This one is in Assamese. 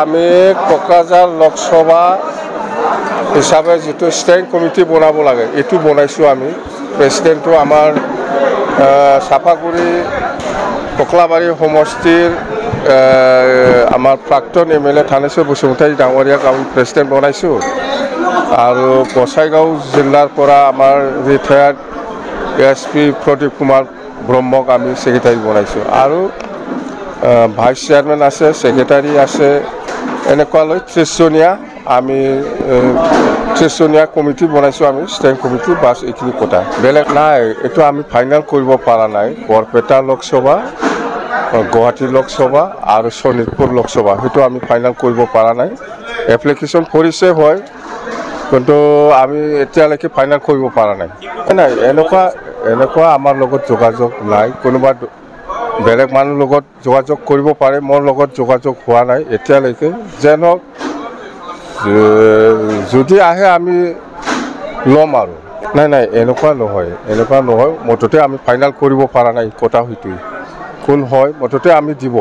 আমি কোকৰাঝাৰ লোকসভা হিচাপে যেটো ষ্টেণ্ডিং কমিটি বনাব লাগে এটো বনাইছো আমি প্ৰেসিডেন্টটো আমাৰ সাপাগুৰি ককলাবাৰী সমষ্টিৰ আমাৰ প্ৰাক্তন এমএলএ থানেশ্বৰ বসুমতাৰী ডাঙৰীয়াক আমি প্ৰেসিডেন্ট বনাইছো আৰু বছাইগাঁও জিলাৰ পৰা আমাৰ ৰিটায়াৰ্ড এছপি প্ৰদীপ কুমাৰ ব্ৰহ্মক আমি সেক্ৰেটাৰী বনাইছো আৰু ভাইস চেয়াৰম্যান আছে সেক্ৰেটাৰি আছে এনেকুৱা লৈ 30 জনীয়া আমি 30 জনীয়া কমিটি বনাইছো আমি ষ্টেণ্ডিং কমিটি বাস এইখিনি কথা বেলেগ নাই এটো আমি ফাইনাল কৰিব পৰা নাই বৰপেটা লোকসভা গুৱাহাটী লোকসভা আৰু শোণিতপুৰ লোকসভা হেতু আমি ফাইনাল কৰিব পৰা নাই এপ্লিকেশন কৰিছে হয় কিন্তু আমি এতিয়ালৈকে ফাইনাল কৰিব পৰা নাই নাই এনেকুৱা আমাৰ লগত যোগাযোগ নাই কোনোবা বেলেগ মানুহৰ লগত যোগাযোগ কৰিব পাৰে মোৰ লগত যোগাযোগ হোৱা নাই এতিয়ালৈকে যেন যদি আহে আমি লম আৰু নাই এনেকুৱা নহয় মততে আমি ফাইনাল কৰিব পৰা নাই কথা হয়তো কোন হয় মততে আমি দিব